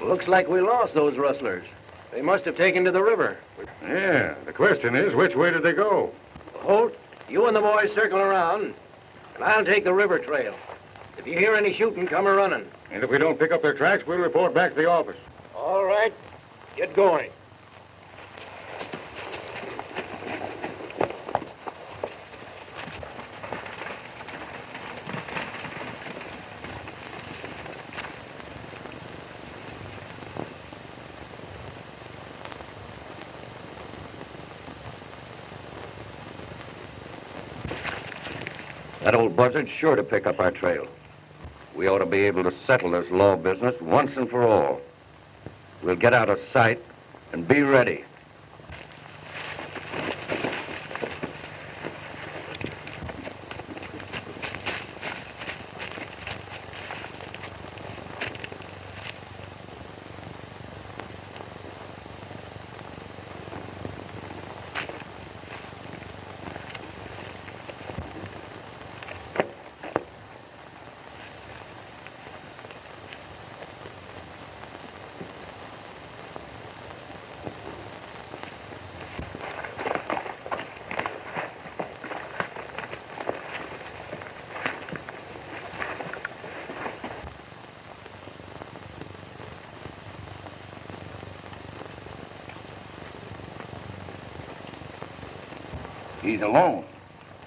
Looks like we lost those rustlers. They must have taken to the river. Yeah, the question is, which way did they go? Holt, you and the boys circle around, and I'll take the river trail. If you hear any shooting, come a-running. And if we don't pick up their tracks, we'll report back to the office. All right. Get going. That old buzzard's sure to pick up our trail. We ought to be able to settle this law business once and for all. We'll get out of sight and be ready. He's alone.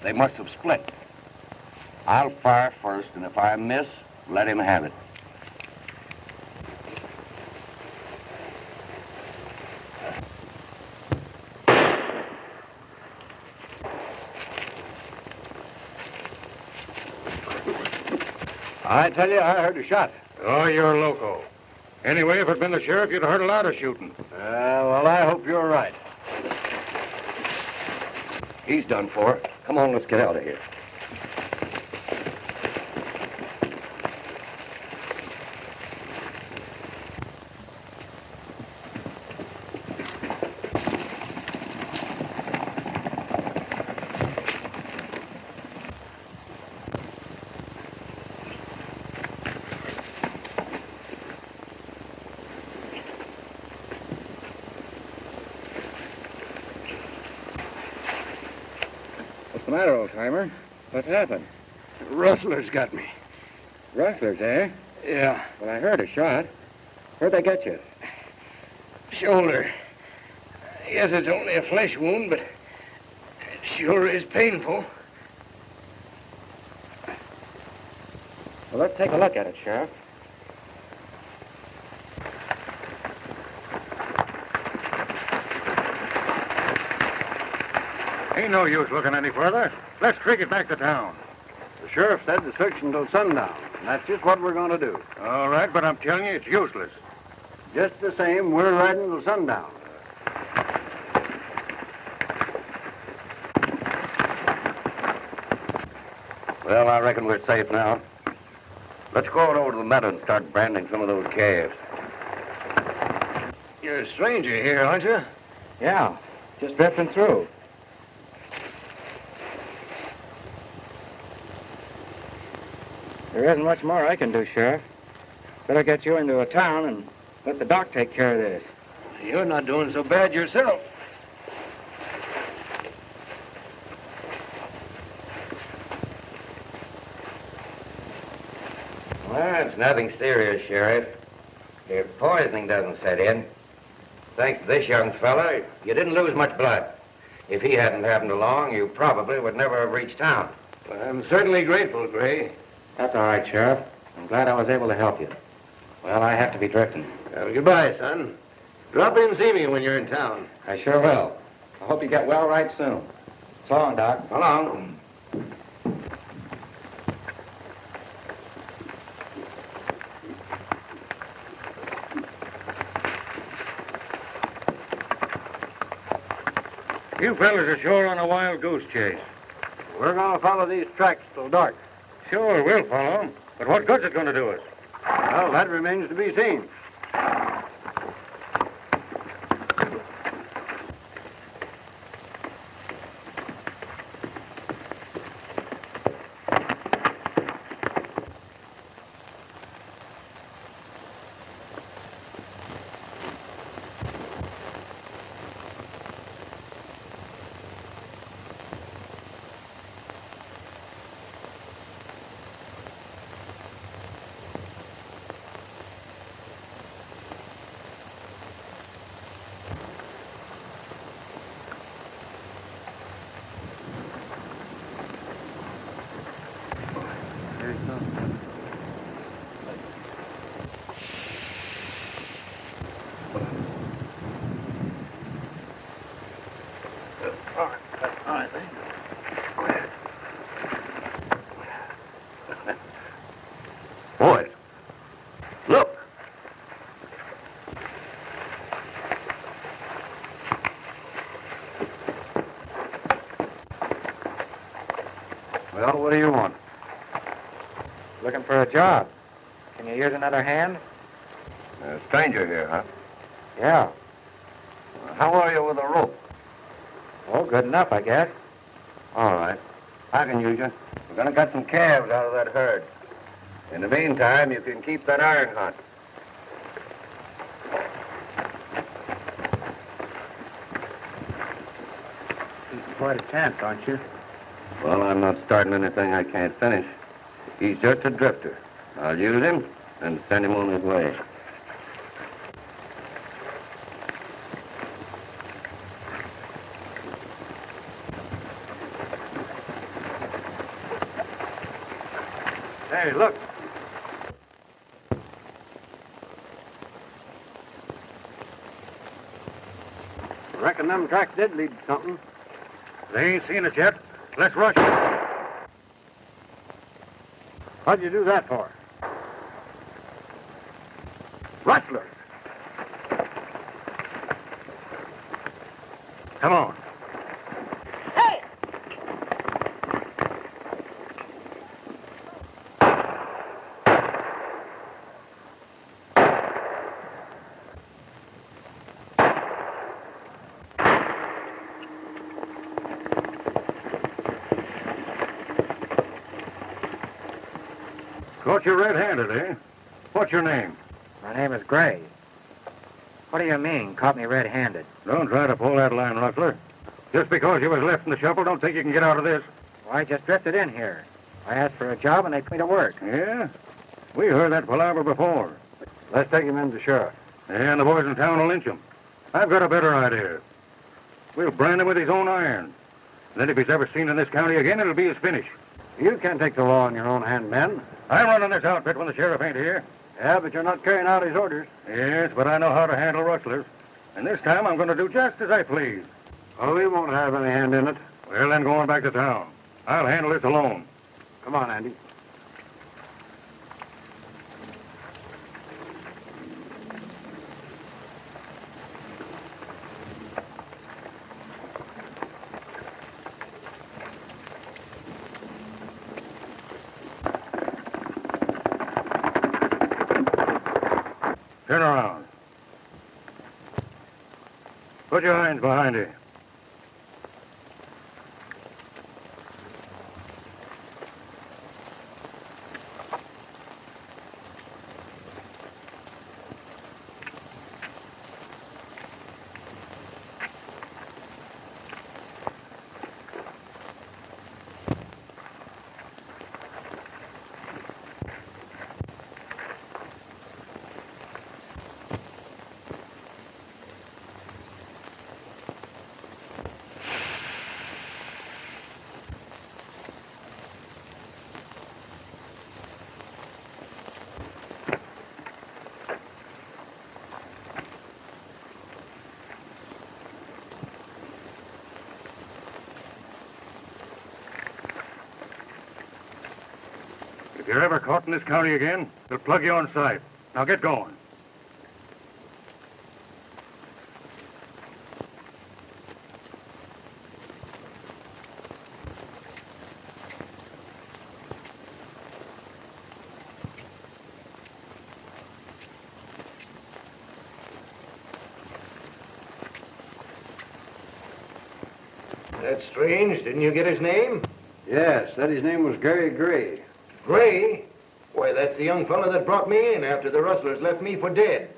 They must have split. I'll fire first, and if I miss, let him have it. I tell you, I heard a shot. Oh, you're loco. Anyway, if it'd been the sheriff, you'd have heard a lot of shooting. Well, I hope you're right. He's done for. Come on, let's get out of here. What's the matter, old-timer? What's happened? Rustlers got me. Rustlers, eh? Yeah. Well, I heard a shot. Where'd they get you? Shoulder. Yes, it's only a flesh wound, but it sure is painful. Well, let's take a look at it, Sheriff. Ain't no use looking any further. Let's trig it back to town. The sheriff said to search until sundown, and that's just what we're going to do. All right, but I'm telling you, it's useless. Just the same, we're riding till sundown. Well, I reckon we're safe now. Let's go out over to the meadow and start branding some of those calves. You're a stranger here, aren't you? Yeah, just drifting through. There isn't much more I can do, Sheriff. Better get you into a town and let the doc take care of this. You're not doing so bad yourself. Well, it's nothing serious, Sheriff. If poisoning doesn't set in, thanks to this young fella, you didn't lose much blood. If he hadn't happened along, you probably would never have reached town. I'm certainly grateful, Gray. That's all right, Sheriff. I'm glad I was able to help you. Well, I have to be drifting. Well, goodbye, son. Drop in and see me when you're in town. I sure will. I hope you get well right soon. So long, Doc. So long. You fellas are sure on a wild goose chase. We're going to follow these tracks till dark. Sure, we'll follow them. But what good's it going to do us? Well, that remains to be seen. for a job. Can you use another hand? A stranger here, huh? Yeah. How are you with a rope? Oh, good enough, I guess. All right. I can use you. We're going to cut some calves out of that herd. In the meantime, you can keep that iron hot. He's quite a chance, aren't you? Well, I'm not starting anything I can't finish. He's just a drifter. I'll use him and send him on his way. Hey, look. Reckon them tracks did lead to something. They ain't seen it yet. Let's rush it. What'd you do that for? Rustlers. Come on. Caught you red-handed, eh? What's your name? My name is Gray. What do you mean, caught me red-handed? Don't try to pull that line, Rustler. Just because you was left in the shuffle, don't think you can get out of this. Well, I just drifted in here. I asked for a job and they put me to work. Yeah? We heard that palaver before. Let's take him in to sheriff. And the boys in town will lynch him. I've got a better idea. We'll brand him with his own iron. Then if he's ever seen in this county again, it'll be his finish. You can't take the law in your own hand, men. I'm running this outfit when the sheriff ain't here. Yeah, but you're not carrying out his orders. Yes, but I know how to handle rustlers. And this time I'm going to do just as I please. Oh, we won't have any hand in it. Well, then going back to town. I'll handle this alone. Come on, Andy. Turn around. Put your hands behind you. If you're ever caught in this county again, they'll plug you on sight. Now get going. That's strange. Didn't you get his name? Yes, said his name was Gary Gray. Gray? Why, that's the young fellow that brought me in after the rustlers left me for dead.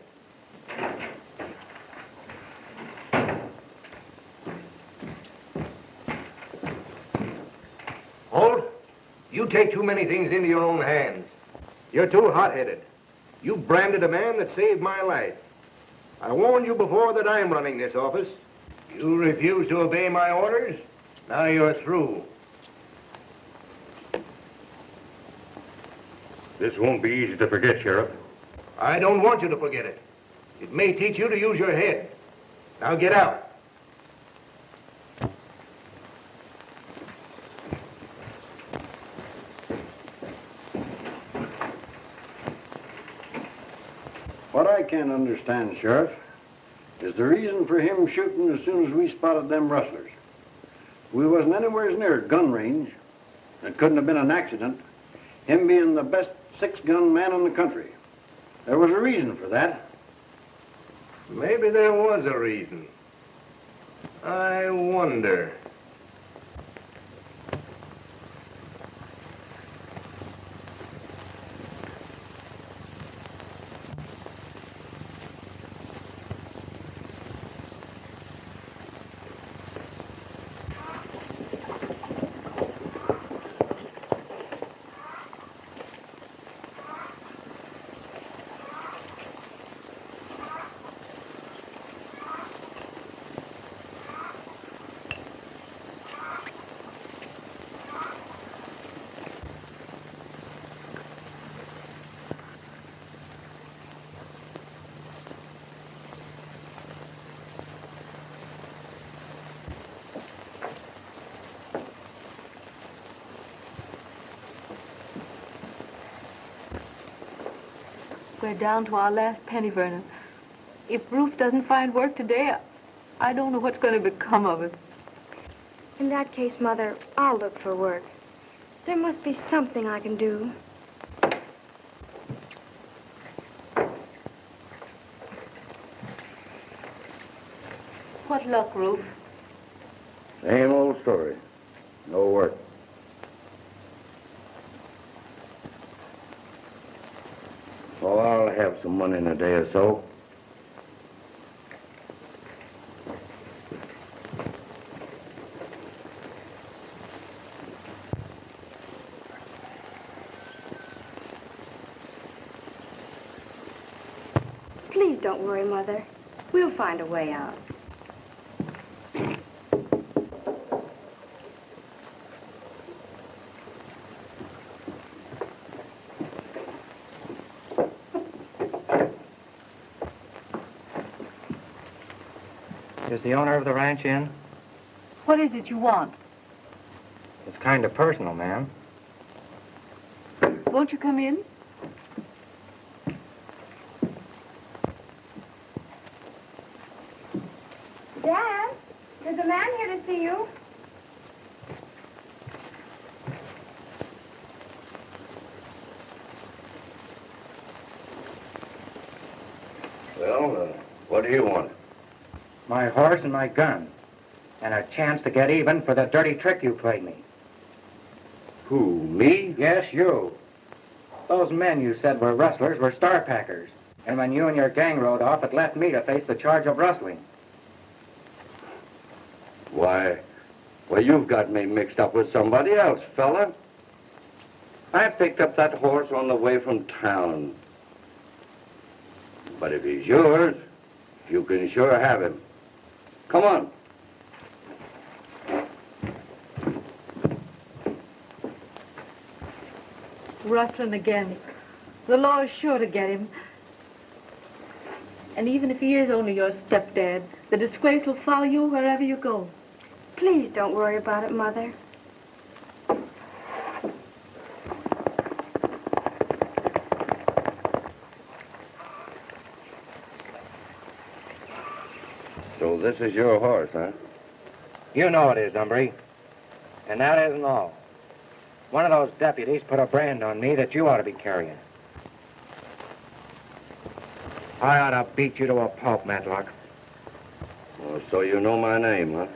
Holt, you take too many things into your own hands. You're too hot-headed. You branded a man that saved my life. I warned you before that I'm running this office. You refuse to obey my orders. Now you're through. This won't be easy to forget, Sheriff. I don't want you to forget it. It may teach you to use your head. Now get out. What I can't understand, Sheriff, is the reason for him shooting as soon as we spotted them rustlers. We wasn't anywhere near gun range. It couldn't have been an accident. Him being the best six-gun man in the country. There was a reason for that. Maybe there was a reason. I wonder. We're down to our last penny, Vernon. If Ruth doesn't find work today, I don't know what's going to become of us. In that case, Mother, I'll look for work. There must be something I can do. What luck, Ruth? Same old story. No work. Oh, I'll have some money in a day or so. Please don't worry, Mother. We'll find a way out. Is the owner of the ranch in? What is it you want? It's kind of personal, ma'am. Won't you come in? Dad, there's a man here to see you. Well, what do you want? My horse and my gun. And a chance to get even for the dirty trick you played me. Who, me? Yes, you. Those men you said were rustlers were star packers. And when you and your gang rode off, it left me to face the charge of rustling. Why, you've got me mixed up with somebody else, fella. I picked up that horse on the way from town. But if he's yours, you can sure have him. Come on. Rustling again. The law is sure to get him. And even if he is only your stepdad, the disgrace will follow you wherever you go. Please don't worry about it, Mother. So this is your horse, huh? You know it is, Umbry. And that isn't all. One of those deputies put a brand on me that you ought to be carrying. I ought to beat you to a pulp, Matlock. Oh, so you know my name, huh?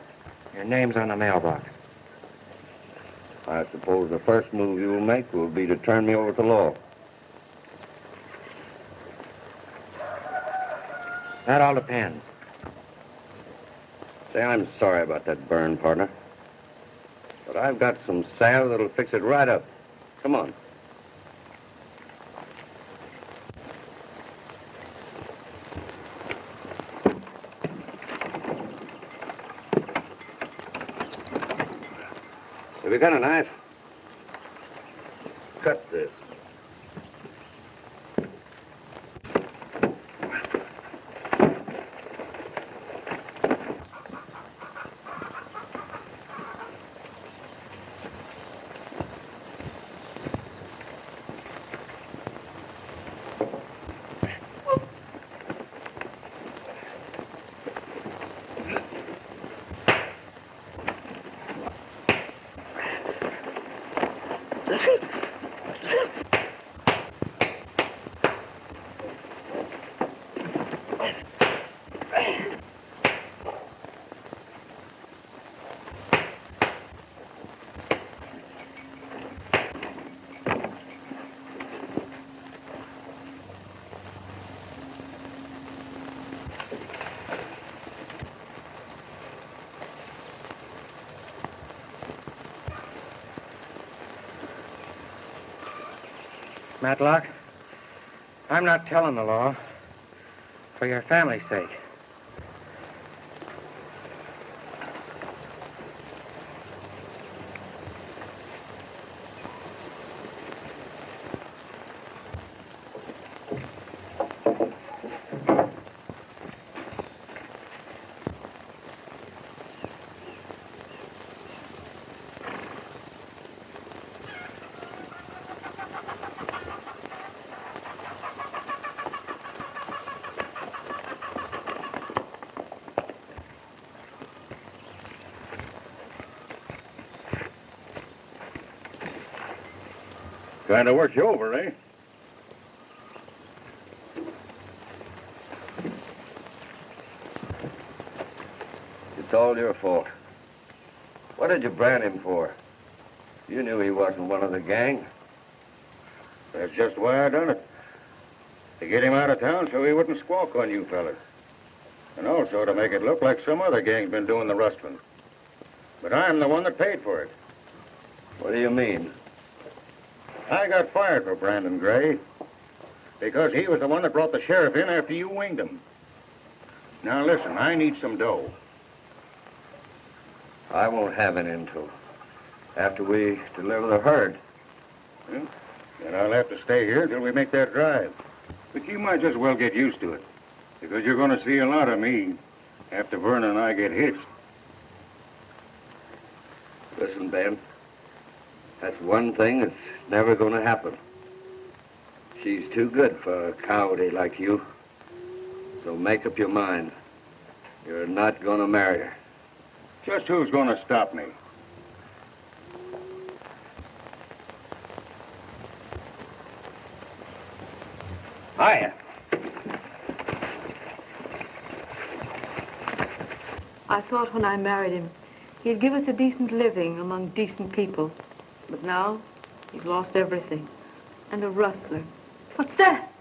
Your name's on the mailbox. I suppose the first move you'll make will be to turn me over to law. That all depends. Say, I'm sorry about that burn, partner. But I've got some salve that'll fix it right up. Come on. Have you got a knife? Cut this. Matlock, I'm not telling the law for your family's sake. Kind of worked you over, eh? It's all your fault. What did you brand him for? You knew he wasn't one of the gang. That's just why I done it. To get him out of town so he wouldn't squawk on you fellas. And also to make it look like some other gang's been doing the rustling. But I'm the one that paid for it. What do you mean? I got fired for Brandon Gray because he was the one that brought the sheriff in after you winged him. Now listen, I need some dough. I won't have it until after we deliver the herd. Well, then I'll have to stay here until we make that drive. But you might just well get used to it, because you're going to see a lot of me after Verna and I get hitched. Listen, Ben. That's one thing that's never going to happen. She's too good for a coyote like you. So make up your mind. You're not going to marry her. Just who's going to stop me? Hiya. I thought when I married him, he'd give us a decent living among decent people. But now, he's lost everything. And a rustler. What's that?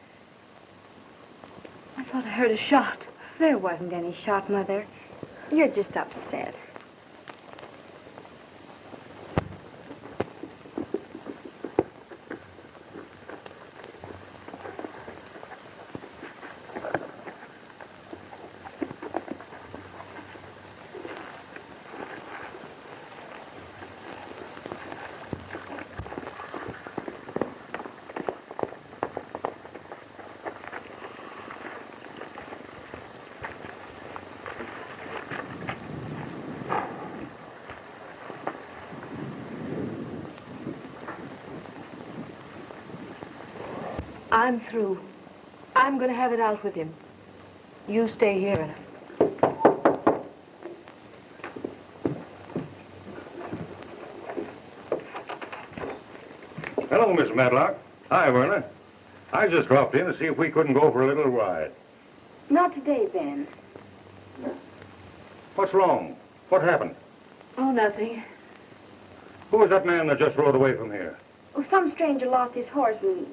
I thought I heard a shot. There wasn't any shot, Mother. You're just upset. I'm through. I'm going to have it out with him. You stay here. Hello, Miss Matlock. Hi, Verna. I just dropped in to see if we couldn't go for a little ride. Not today, Ben. What's wrong? What happened? Oh, nothing. Who was that man that just rode away from here? Oh, some stranger lost his horse and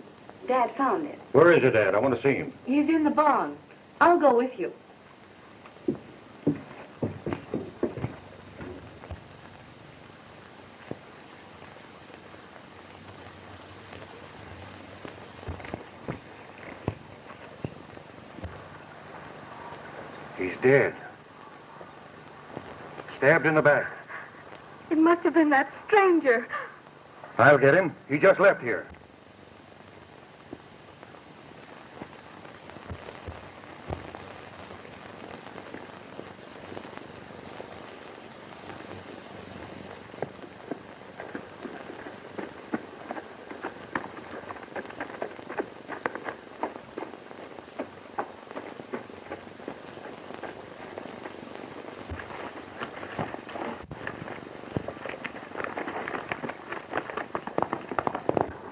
Dad found it. Where is it, Dad? I want to see him. He's in the barn. I'll go with you. He's dead. Stabbed in the back. It must have been that stranger. I'll get him. He just left here.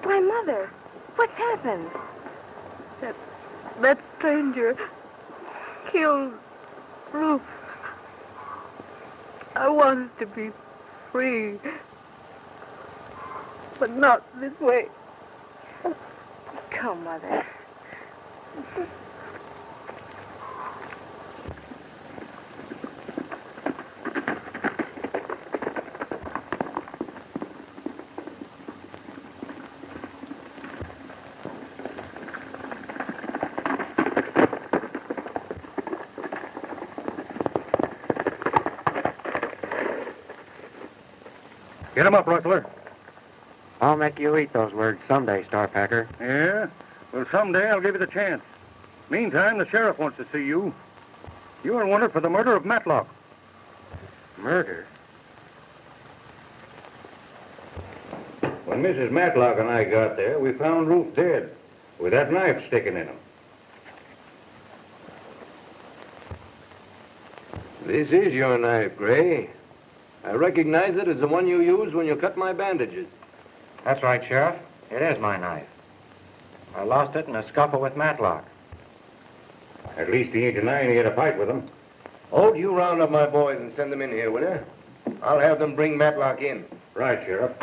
Why, Mother, what's happened? That stranger. killed Ruth. I wanted to be free, but not this way. Come, Mother. Get him up, Rustler. I'll make you eat those words someday, Starpacker. Yeah? Well, someday I'll give you the chance. Meantime, the sheriff wants to see you. You are wanted for the murder of Matlock. Murder? When Mrs. Matlock and I got there, we found Ruth dead, with that knife sticking in him. This is your knife, Gray. I recognize it as the one you used when you cut my bandages. That's right, Sheriff. It is my knife. I lost it in a scuffle with Matlock. At least he ain't denying he had a fight with him. Hold, you round up my boys and send them in here, will you? I'll have them bring Matlock in. Right, Sheriff.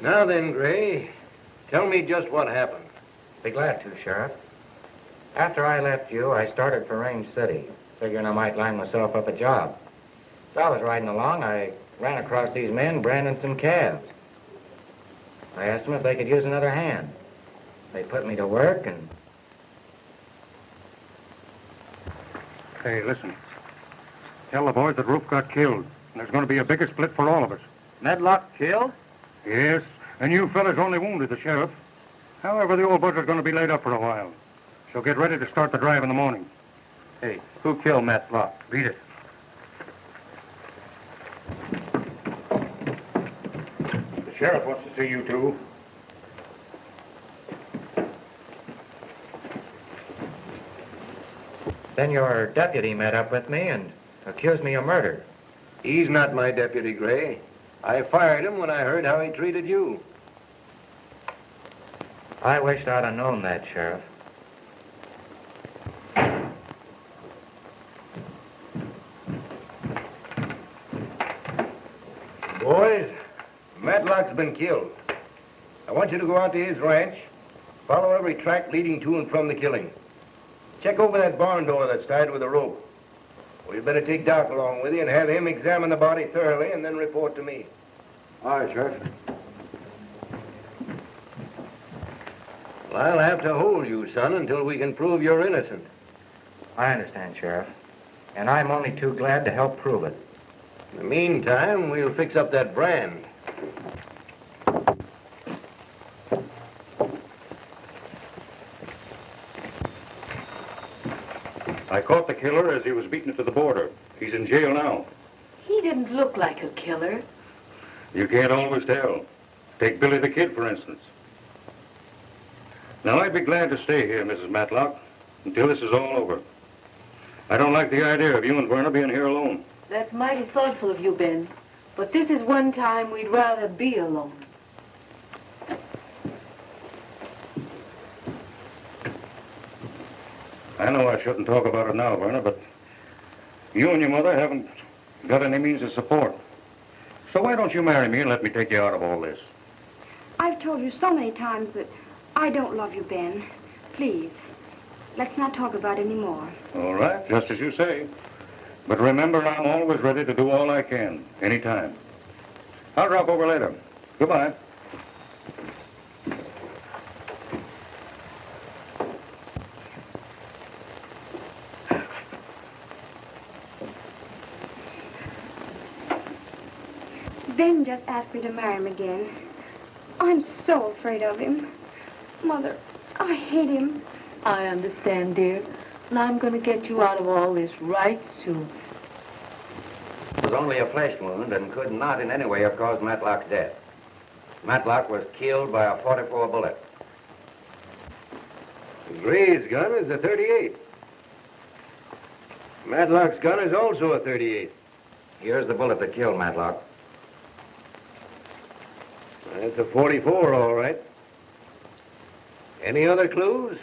Now then, Gray, tell me just what happened. Be glad to, Sheriff. After I left you, I started for Range City, figuring I might line myself up a job. As I was riding along, I ran across these men branding some calves. I asked them if they could use another hand. They put me to work, and... Hey, listen. Tell the boys that Ruth got killed, and there's going to be a bigger split for all of us. Matlock killed? Yes, and you fellas only wounded the sheriff. However, the old butcher's going to be laid up for a while. So get ready to start the drive in the morning. Hey, who killed Matlock? Read it. The sheriff wants to see you two. Then your deputy met up with me and accused me of murder. He's not my deputy, Gray. I fired him when I heard how he treated you. I wished I'd have known that, Sheriff. Boys, Matlock's been killed. I want you to go out to his ranch, follow every track leading to and from the killing. Check over that barn door that's tied with a rope. Well, you better take Doc along with you and have him examine the body thoroughly and then report to me. All right, Sheriff. Well, I'll have to hold you, son, until we can prove you're innocent. I understand, Sheriff. And I'm only too glad to help prove it. In the meantime, we'll fix up that brand. I caught the killer as he was beaten to the border. He's in jail now. He didn't look like a killer. You can't always tell. Take Billy the Kid, for instance. Now, I'd be glad to stay here, Mrs. Matlock, until this is all over. I don't like the idea of you and Verna being here alone. That's mighty thoughtful of you, Ben. But this is one time we'd rather be alone. I know I shouldn't talk about it now, Verna, but you and your mother haven't got any means of support. So why don't you marry me and let me take you out of all this? I've told you so many times that I don't love you, Ben. Please, let's not talk about it anymore. All right, just as you say. But remember, I'm always ready to do all I can, anytime. I'll drop over later. Goodbye. Ben just asked me to marry him again. I'm so afraid of him. Mother, I hate him. I understand, dear. And I'm going to get you out of all this right soon. It was only a flesh wound and could not in any way have caused Matlock's death. Matlock was killed by a .44 bullet. Gray's gun is a .38. Matlock's gun is also a .38. Here's the bullet that killed Matlock. That's a .44, all right. Any other clues?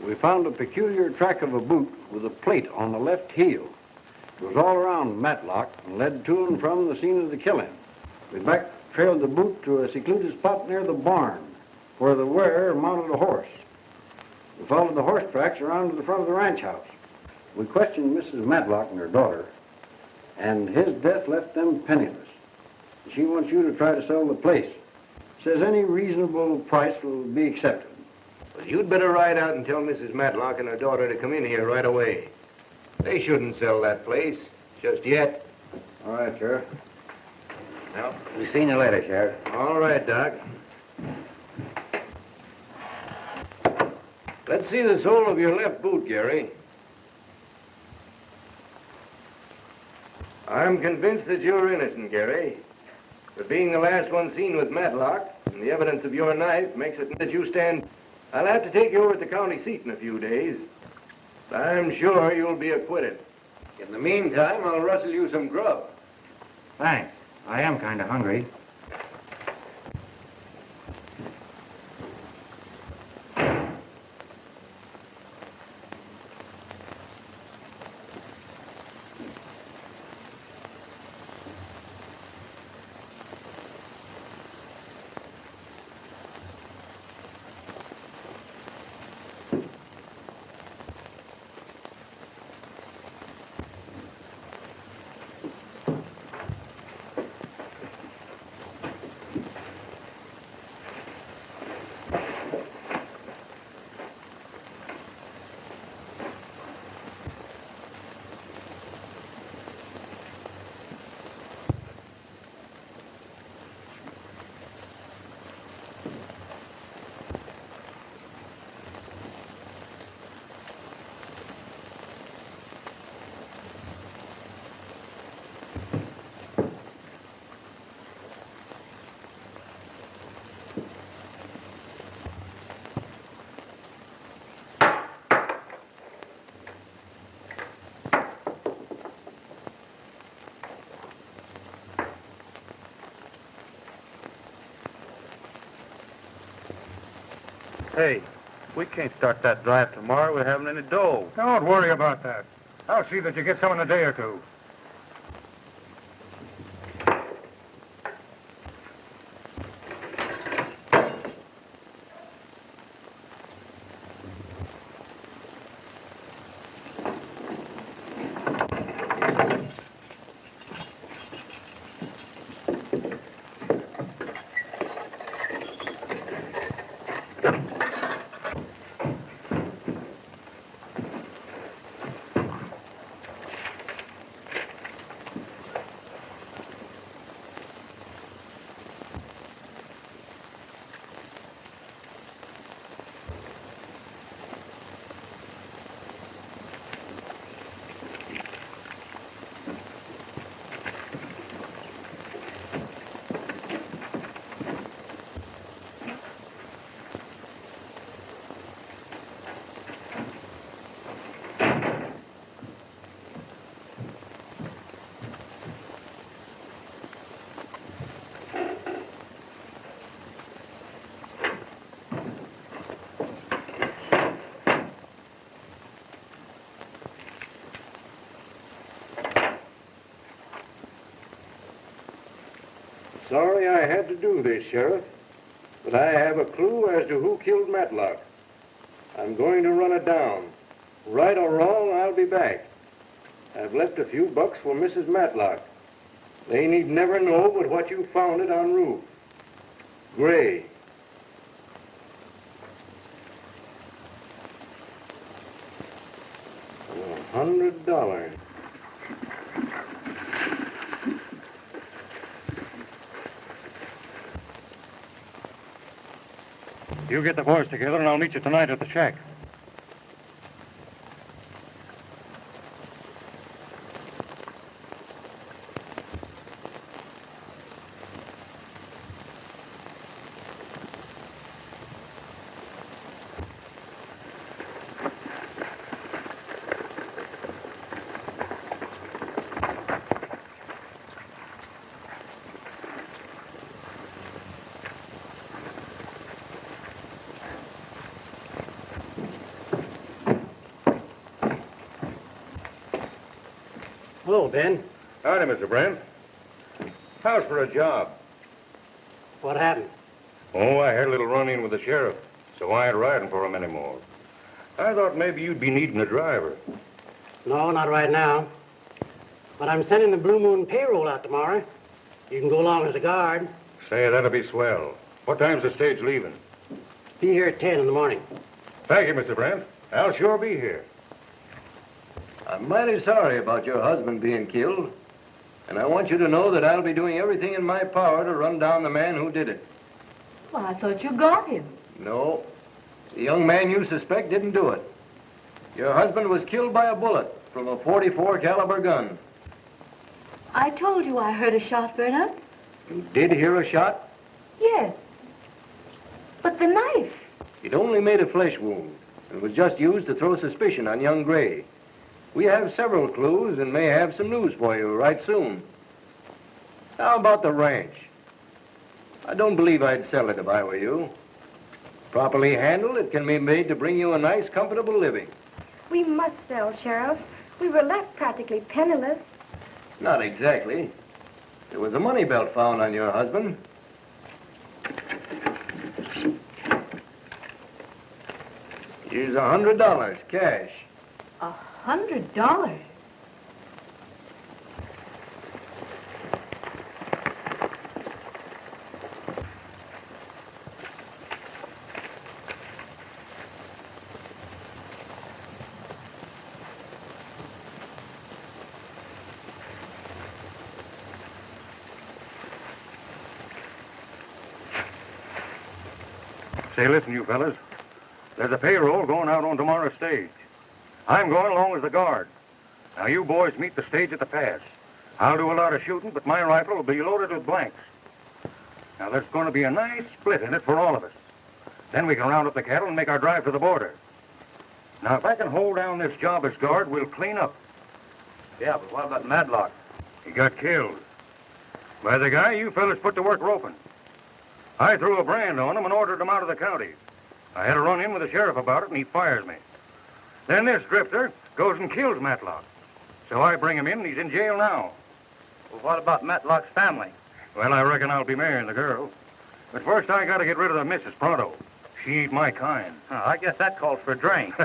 We found a peculiar track of a boot with a plate on the left heel. It was all around Matlock and led to and from the scene of the killing. We back-trailed the boot to a secluded spot near the barn, where the wearer mounted a horse. We followed the horse tracks around to the front of the ranch house. We questioned Mrs. Matlock and her daughter, and his death left them penniless. She wants you to try to sell the place. Says any reasonable price will be accepted. Well, you'd better ride out and tell Mrs. Matlock and her daughter to come in here right away. They shouldn't sell that place just yet. All right, Sheriff. Well, we'll see you later, Sheriff. All right, Doc. Let's see the sole of your left boot, Gary. I'm convinced that you're innocent, Gary. But being the last one seen with Matlock, and the evidence of your knife makes it that you stand... I'll have to take you over to the county seat in a few days. I'm sure you'll be acquitted. In the meantime, I'll rustle you some grub. Thanks. I am kind of hungry. Hey, we can't start that drive tomorrow. We haven't any dough. Don't worry about that. I'll see that you get some in a day or two. Sorry I had to do this, Sheriff, but I have a clue as to who killed Matlock. I'm going to run it down. Right or wrong, I'll be back. I've left a few bucks for Mrs. Matlock. They need never know but what you found it en route. Gray. $100. You get the boys together, and I'll meet you tonight at the shack. Hello, Ben. Howdy, Mr. Brent. How's for a job? What happened? Oh, I had a little run-in with the sheriff, so I ain't riding for him anymore. I thought maybe you'd be needing a driver. No, not right now. But I'm sending the Blue Moon payroll out tomorrow. You can go along as a guard. Say, that'll be swell. What time's the stage leaving? Be here at 10 in the morning. Thank you, Mr. Brent. I'll sure be here. I'm mighty sorry about your husband being killed. And I want you to know that I'll be doing everything in my power to run down the man who did it. Well, I thought you got him. No. The young man you suspect didn't do it. Your husband was killed by a bullet from a .44 caliber gun. I told you I heard a shot, Bernard. You did hear a shot? Yes. But the knife. It only made a flesh wound. It was just used to throw suspicion on young Gray. We have several clues and may have some news for you right soon. How about the ranch? I don't believe I'd sell it if I were you. Properly handled, it can be made to bring you a nice, comfortable living. We must sell, Sheriff. We were left practically penniless. Not exactly. There was a money belt found on your husband. Here's $100, cash. $100? Say, listen, you fellas. There's a payroll going out on tomorrow's stage. I'm going along as the guard. Now, you boys meet the stage at the pass. I'll do a lot of shooting, but my rifle will be loaded with blanks. Now, there's going to be a nice split in it for all of us. Then we can round up the cattle and make our drive to the border. Now, if I can hold down this job as guard, we'll clean up. Yeah, but what about Matlock? He got killed by the guy you fellas put to work roping. I threw a brand on him and ordered him out of the county. I had a run-in with the sheriff about it, and he fires me. Then this drifter goes and kills Matlock. So I bring him in, and he's in jail now. Well, what about Matlock's family? Well, I reckon I'll be marrying the girl. But first, I got to get rid of the missus pronto. She ain't my kind. Oh, I guess that calls for a drink.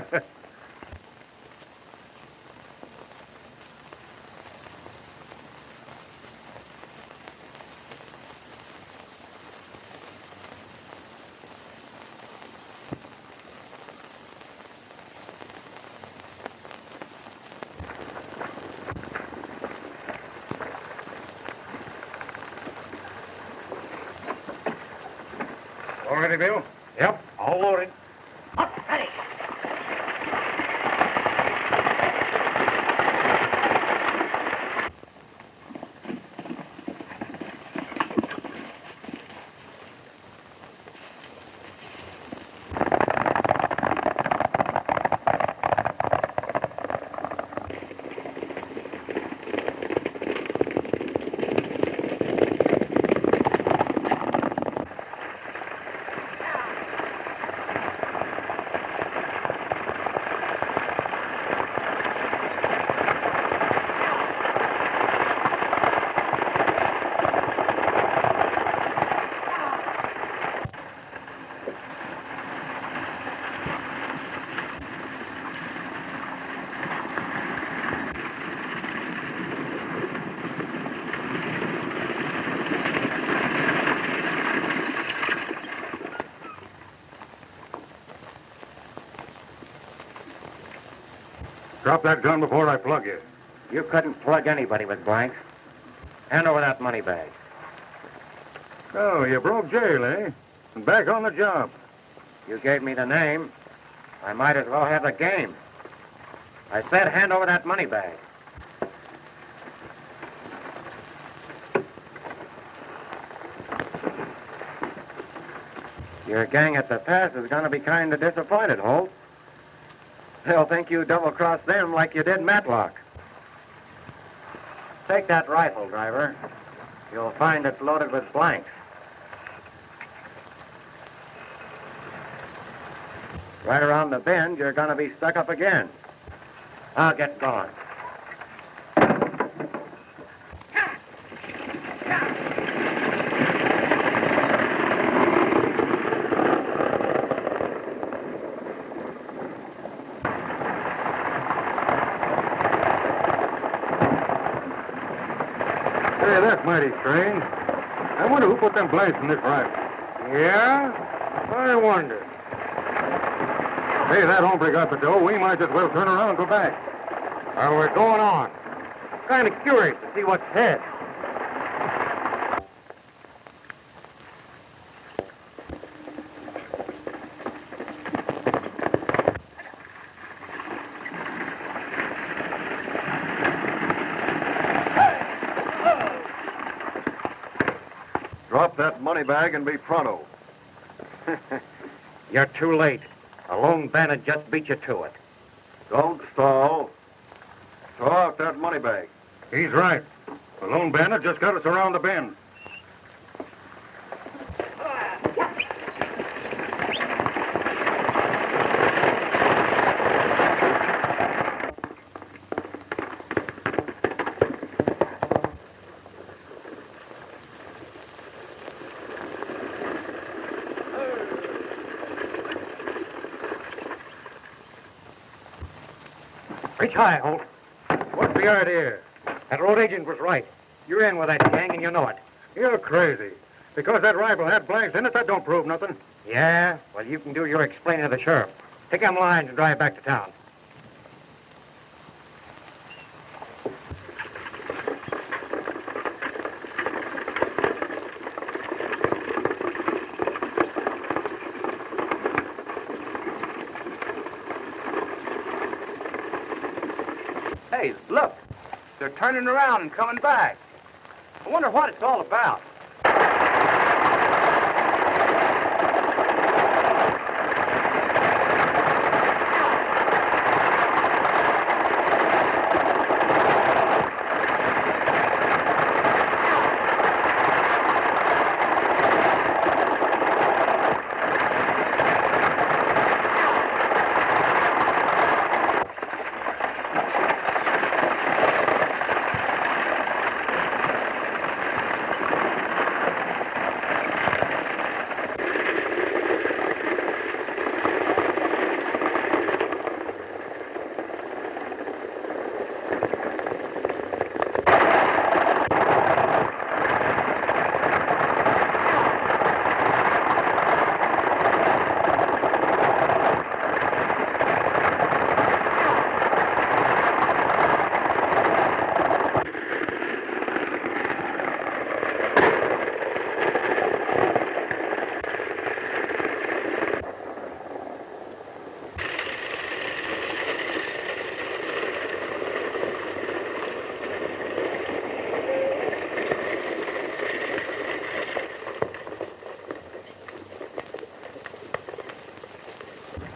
All ready, Bill? Yep, all loaded. Drop that gun before I plug you. You couldn't plug anybody with blanks. Hand over that money bag. Oh, you broke jail, eh? And back on the job. You gave me the name. I might as well have the game. I said hand over that money bag. Your gang at the pass is going to be kind of disappointed, Holt. They'll think you double-crossed them like you did Matlock. Take that rifle, driver. You'll find it's loaded with blanks. Right around the bend, you're going to be stuck up again. I'll get going. mighty strange. I wonder who put them blasts in this rifle. Yeah? I wonder. Hey, that hombre got the dough. We might as well turn around and go back. Well, we're going on. Kind of curious to see what's ahead. Drop that money bag and be pronto. You're too late. A lone bandit just beat you to it. Don't stall. Throw out that money bag. He's right. The lone bandit just got us around the bend. Reach high, Holt. What's the idea? That road agent was right. You're in with that gang and you know it. You're crazy. Because that rifle had blanks in it, that don't prove nothing. Yeah? Well, you can do your explaining to the sheriff. Take them lines and drive back to town. Hey, look. They're turning around and coming back. I wonder what it's all about.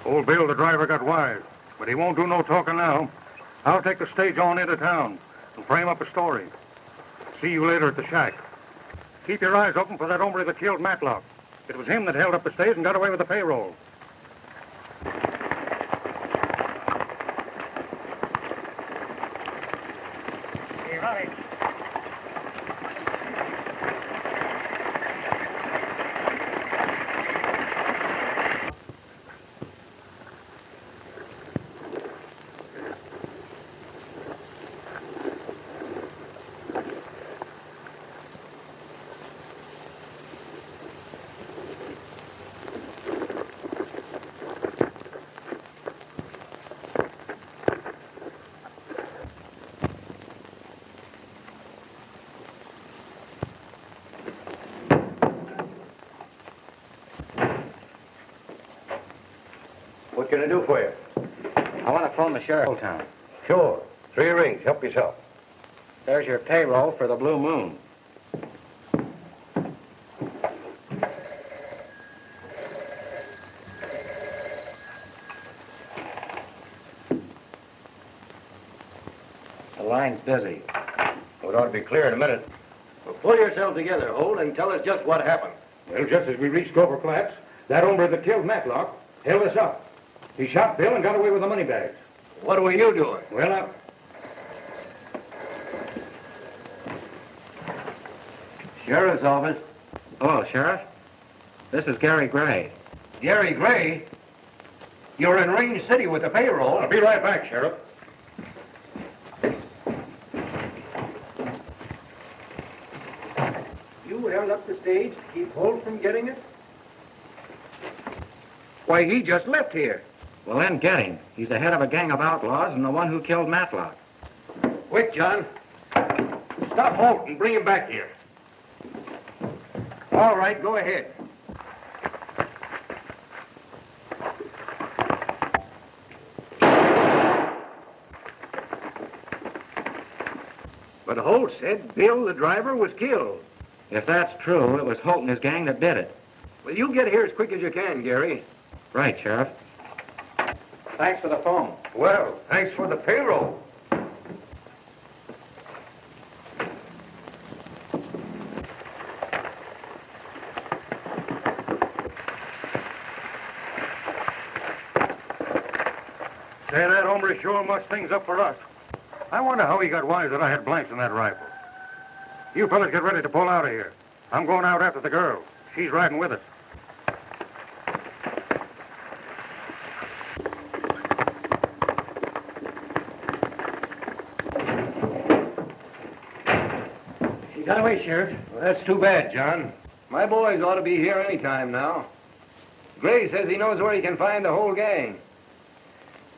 Old Bill, the driver, got wise, but he won't do no talking now. I'll take the stage on into town and frame up a story. See you later at the shack. Keep your eyes open for that hombre that killed Matlock. It was him that held up the stage and got away with the payroll. Hey, Robbie. What can I do for you? I want to phone the sheriff of town. Sure. 3 rings. Help yourself. There's your payroll for the Blue Moon. The line's busy. It ought to be clear in a minute. Well, pull yourself together, Holt, and tell us just what happened. Well, just as we reached Clover Flats, that hombre that killed Matlock held us up. He shot Bill and got away with the money bags. What were you doing? Well, Sheriff's office. Oh, Sheriff? This is Gary Gray. Gary Gray? You're in Range City with the payroll. I'll be right back, Sheriff. the stage to keep Holt from getting it? Why, he just left here. Well, then get him. He's the head of a gang of outlaws and the one who killed Matlock. Quick, John. Stop Holt and bring him back here. All right, go ahead. But Holt said Bill, the driver, was killed. If that's true, it was Holt and his gang that did it. Well, you get here as quick as you can, Gary. Right, Sheriff. Thanks for the phone. Well, thanks for the payroll. Say, that hombre sure mussed things up for us. I wonder how he got wise that I had blanks in that rifle. You fellas get ready to pull out of here. I'm going out after the girl. She's riding with us. She got away, Sheriff. Well, that's too bad, John. My boys ought to be here any time now. Gray says he knows where he can find the whole gang.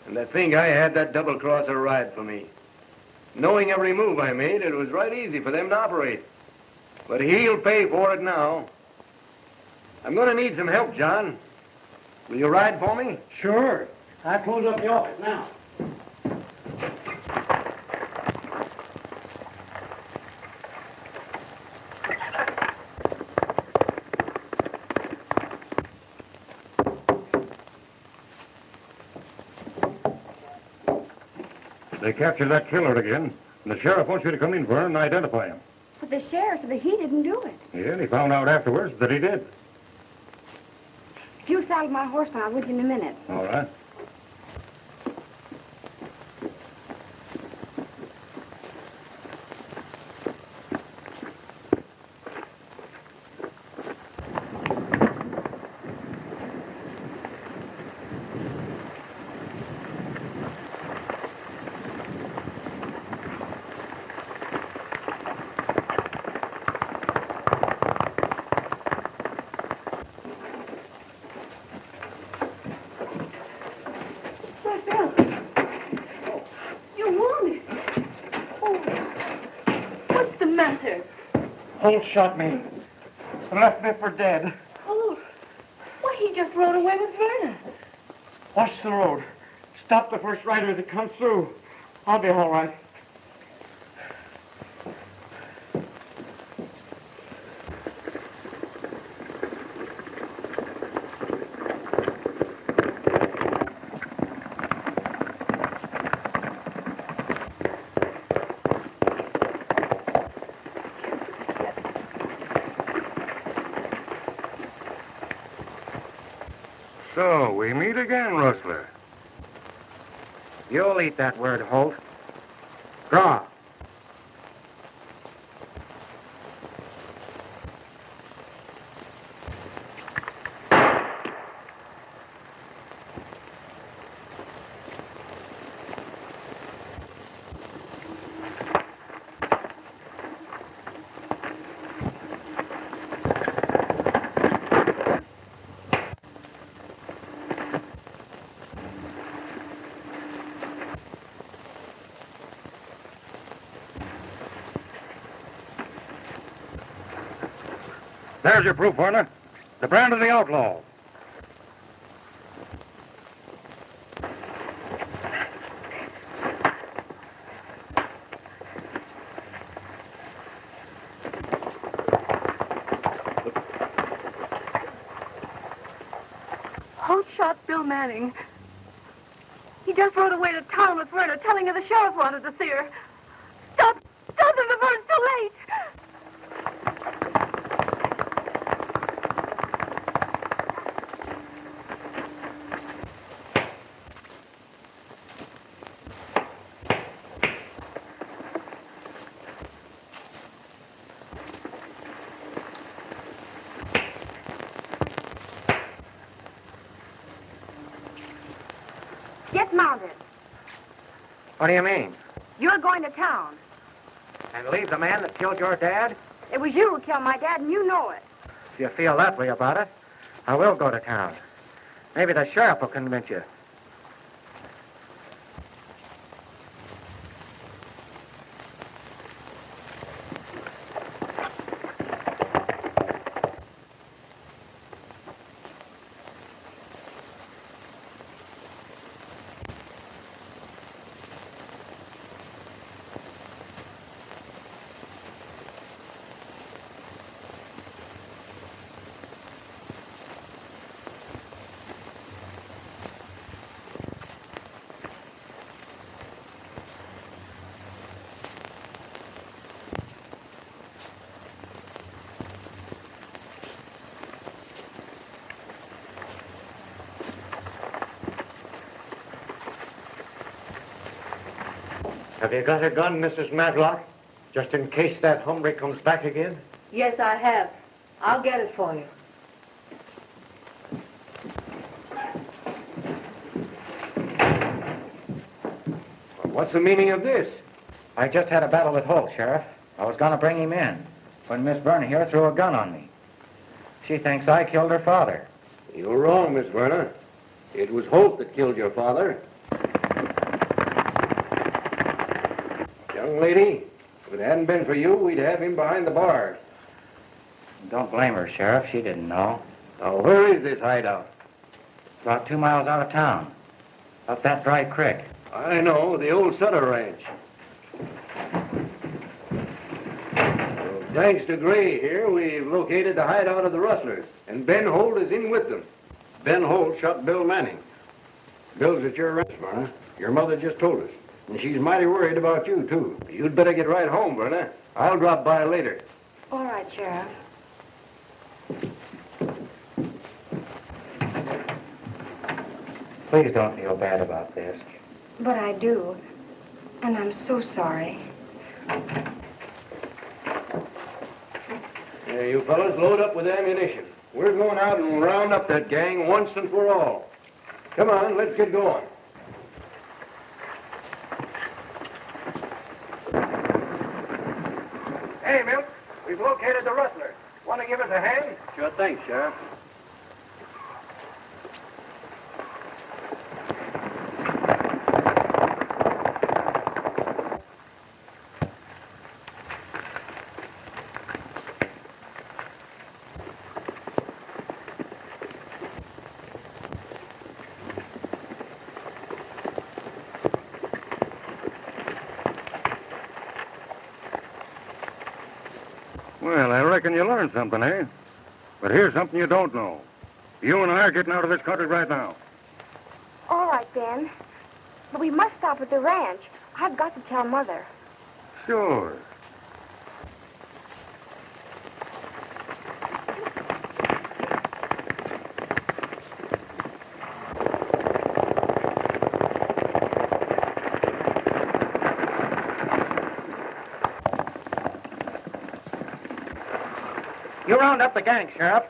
And to think I had that double-crosser ride for me. Knowing every move I made, it was right easy for them to operate. But he'll pay for it now. I'm going to need some help, John. Will you ride for me? Sure. I'll close up the office now. They captured that killer again, and the sheriff wants you to come in for him and identify him. But the sheriff said that he didn't do it. Yeah, and he found out afterwards that he did. If you saddle my horse, I'll be with you in a minute. All right. Holt shot me. And left me for dead. Oh, why, he just rode away with Verna. Watch the road. Stop the first rider that comes through. I'll be all right. So, we meet again, Rustler. You'll eat that word, Holt. Draw. There's your proof, Warner. The brand of the outlaw. Holt shot Bill Manning. He just rode away to town with Verna, telling her the sheriff wanted to see her. Stop! Stop him before it's too late! Get mounted. What do you mean? You're going to town. And leave the man that killed your dad? It was you who killed my dad, and you know it. If you feel that way about it, I will go to town. Maybe the sheriff will convince you. Have you got a gun, Mrs. Matlock? Just in case that hombre comes back again? Yes, I have. I'll get it for you. What's the meaning of this? I just had a battle with Holt, Sheriff. I was going to bring him in when Miss Verna here threw a gun on me. She thinks I killed her father. You're wrong, Miss Verna. It was Holt that killed your father. Young lady, if it hadn't been for you, we'd have him behind the bars. Don't blame her, Sheriff. She didn't know. Now, where is this hideout? About 2 miles out of town. Up that dry creek. I know, the old Sutter Ranch. Well, thanks to Gray here, we've located the hideout of the rustlers, and Ben Holt is in with them. Ben Holt shot Bill Manning. Bill's at your ranch, Verna. Your mother just told us. And she's mighty worried about you, too. You'd better get right home, Verna. I'll drop by later. All right, Sheriff. Please don't feel bad about this. But I do. And I'm so sorry. Yeah, you fellas, load up with ammunition. We're going out and round up that gang once and for all. Come on, let's get going. Hey, Milt, we've located the rustler. Want to give us a hand? Sure thing, Sheriff. Well, I reckon you learned something, eh? But here's something you don't know. You and I are getting out of this country right now. All right, Ben. But we must stop at the ranch. I've got to tell Mother. Sure. You round up the gang, Sheriff.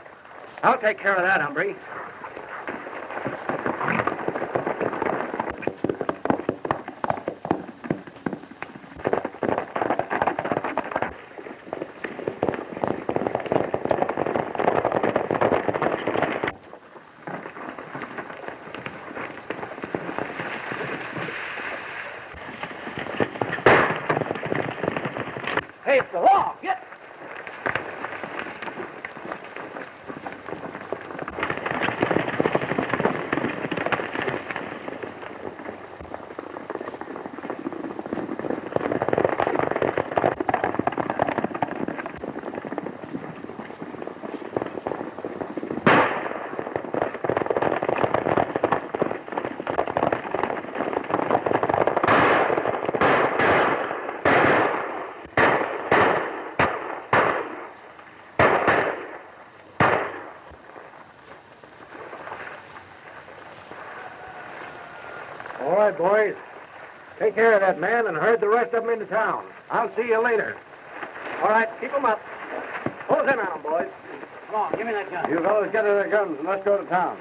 I'll take care of that, hombre. Hey, it's the law. Get. All right, boys. Take care of that man and herd the rest of them into town. I'll see you later. All right, keep them up. Close in on them, boys. Come on, give me that gun. You fellas get to their guns and let's go to town.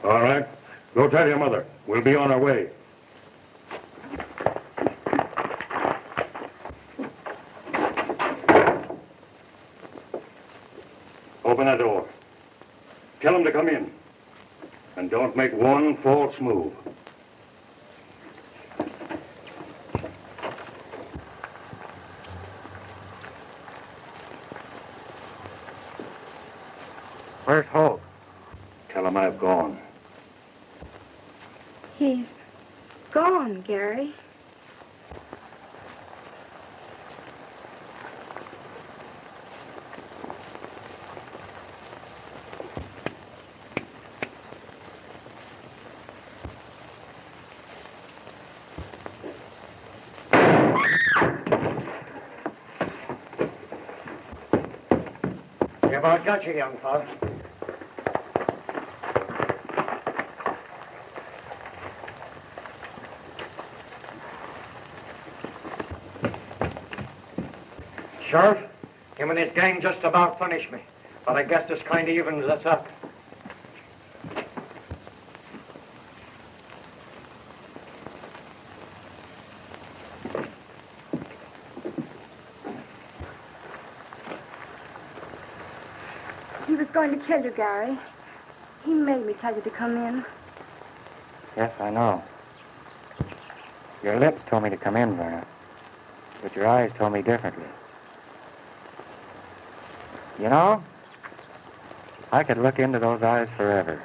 All right. Go tell your mother. We'll be on our way. Open that door. Tell them to come in. And don't make one false move. Where's Holt? Tell them I've gone. He's gone, Gary. You about got you, young fella. Sheriff, him and his gang just about finished me. But I guess this kind of evens us up. He was going to kill you, Gary. He made me tell you to come in. Yes, I know. Your lips told me to come in, Verna. But your eyes told me differently. You know, I could look into those eyes forever.